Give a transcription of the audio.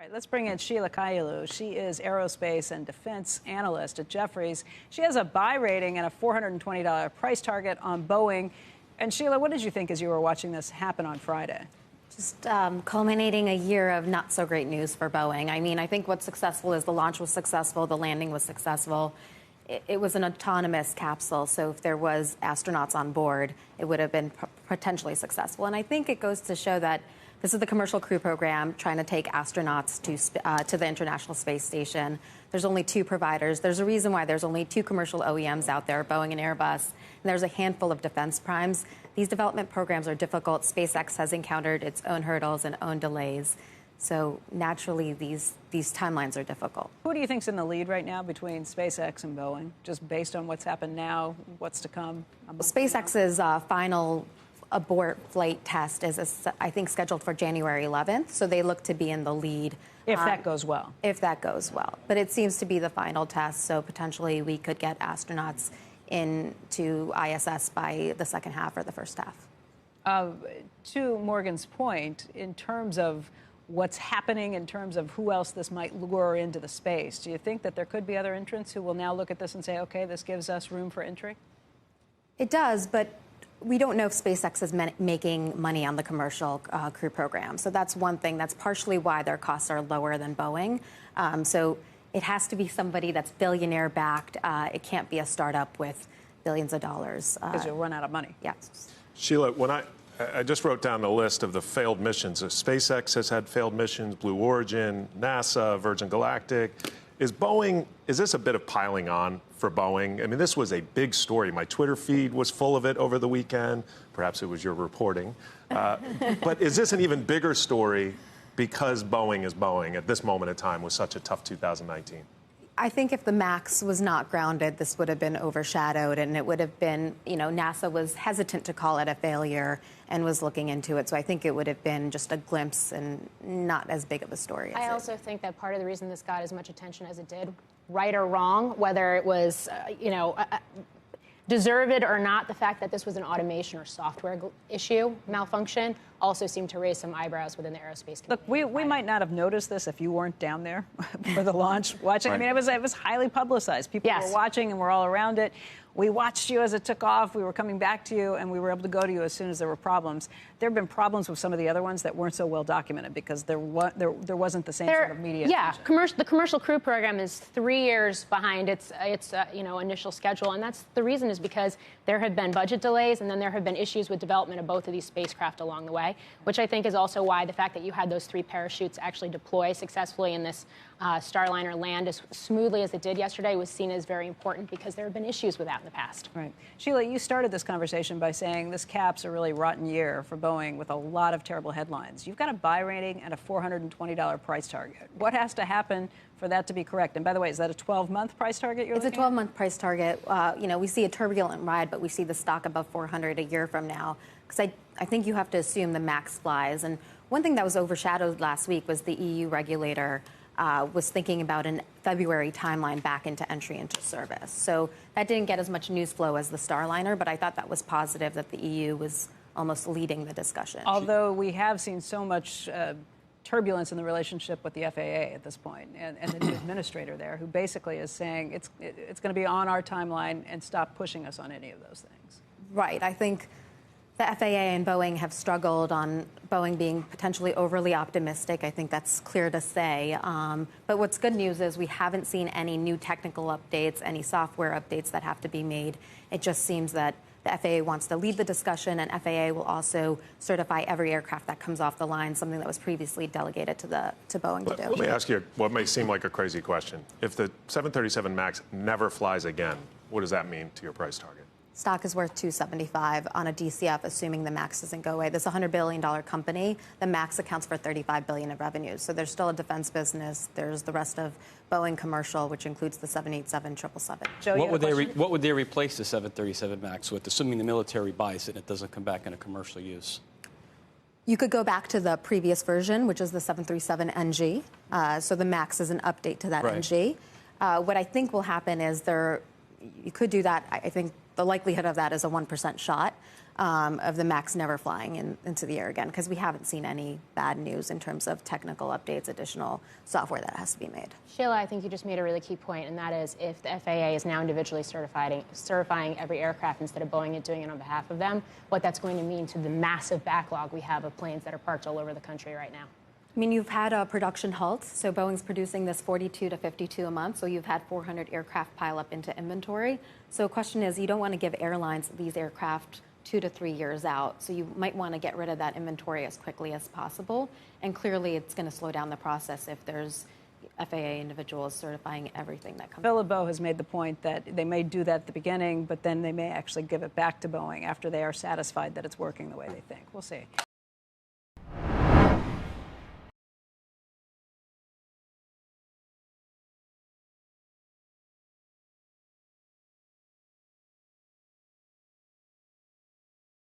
All right, let's bring in Sheila Kahyaoglu. She is aerospace and defense analyst at Jefferies. She has a buy rating and a $420 price target on Boeing. And Sheila, what did you think as you were watching this happen on Friday? Just culminating a year of not so great news for Boeing. I mean, I think what's successful is the launch was successful, the landing was successful. It was an autonomous capsule, so if there was astronauts on board, it would have been potentially successful. And I think it goes to show that this is the commercial crew program trying to take astronauts to the International Space Station. There's only two providers. There's a reason why there's only two commercial OEMs out there, Boeing and Airbus. And there's a handful of defense primes. These development programs are difficult. SpaceX has encountered its own hurdles and own delays. So naturally, these timelines are difficult. Who do you think's in the lead right now between SpaceX and Boeing, just based on what's happened now, what's to come? SpaceX's final abort flight test is, I think, scheduled for January 11th. So they look to be in the lead. If that goes well. If that goes well. But it seems to be the final test. So potentially we could get astronauts into ISS by the second half or the first half. To Morgan's point, in terms of what's happening, in terms of who else this might lure into the space, do you think that there could be other entrants who will now look at this and say, okay, this gives us room for entry? It does, but we don't know if SpaceX is making money on the commercial crew program. So that's one thing. That's partially why their costs are lower than Boeing. So it has to be somebody that's billionaire-backed. It can't be a startup with billions of dollars. Because you'll run out of money. Yes. Sheila, when I just wrote down the list of the failed missions. SpaceX has had failed missions, Blue Origin, NASA, Virgin Galactic. Is this a bit of piling on for Boeing? I mean, this was a big story. My Twitter feed was full of it over the weekend. Perhaps it was your reporting. But is this an even bigger story because Boeing is Boeing at this moment in time with such a tough 2019? I think if the MAX was not grounded, this would have been overshadowed, and it would have been, NASA was hesitant to call it a failure and was looking into it. So I think it would have been just a glimpse and not as big of a story. I also think that part of the reason this got as much attention as it did, right or wrong, whether it was, deserved or not, the fact that this was an automation or software issue, malfunction, also seemed to raise some eyebrows within the aerospace community. Look, we might not have noticed this if you weren't down there for the launch watching. Right. I mean, it was highly publicized. People were watching and we're all around it. We watched you as it took off. We were coming back to you, and we were able to go to you as soon as there were problems. There have been problems with some of the other ones that weren't so well documented because there wasn't the same sort of media. Yeah, the commercial crew program is 3 years behind its initial schedule, and that's the reason is because there have been budget delays, and then there have been issues with development of both of these spacecraft along the way, which I think is also why the fact that you had those 3 parachutes actually deploy successfully in this Starliner land as smoothly as it did yesterday was seen as very important because there have been issues with that in the past. Right. Sheila, you started this conversation by saying this caps a really rotten year for Boeing with a lot of terrible headlines. You've got a buy rating and a $420 price target. What has to happen for that to be correct? And by the way, is that a 12-month price target you're looking at? It's a 12-month price target. We see a turbulent ride, but we see the stock above 400 a year from now. Because I think you have to assume the MAX flies. And one thing that was overshadowed last week was the EU regulator was thinking about a February timeline back into entry into service. So that didn't get as much news flow as the Starliner, but I thought that was positive that the EU was almost leading the discussion. Although we have seen so much turbulence in the relationship with the FAA at this point, and the new administrator there, who basically is saying it's going to be on our timeline and stop pushing us on any of those things. Right. I think the FAA and Boeing have struggled on Boeing being potentially overly optimistic. I think that's clear to say. But what's good news is we haven't seen any new technical updates, any software updates that have to be made. It just seems that the FAA wants to lead the discussion, and FAA will also certify every aircraft that comes off the line, something that was previously delegated to Boeing to do. Let me ask you what may seem like a crazy question. If the 737 MAX never flies again, what does that mean to your price target? Stock is worth $275 on a DCF, assuming the MAX doesn't go away. This is a $100 billion company. The MAX accounts for $35 billion of revenue. So there's still a defense business. There's the rest of Boeing commercial, which includes the 787, 777. Joe, what would they replace the 737 MAX with, assuming the military buys it and it doesn't come back into commercial use? You could go back to the previous version, which is the 737 NG. So the MAX is an update to that NG. What I think will happen is you could do that. I think the likelihood of that is a 1% shot. of the Max never flying into the air again, because we haven't seen any bad news in terms of technical updates, additional software that has to be made. Sheila, I think you just made a really key point, and that is if the FAA is now individually certifying every aircraft instead of Boeing doing it on behalf of them, what that's going to mean to the massive backlog we have of planes that are parked all over the country right now. I mean, you've had a production halt, so Boeing's producing this 42 to 52 a month, so you've had 400 aircraft pile up into inventory. So the question is, you don't want to give airlines these aircraft 2 to 3 years out, so you might want to get rid of that inventory as quickly as possible, and clearly it's going to slow down the process if there's FAA individuals certifying everything that comes. Philip Boe has made the point that they may do that at the beginning, but then they may actually give it back to Boeing after they are satisfied that it's working the way they think. We'll see.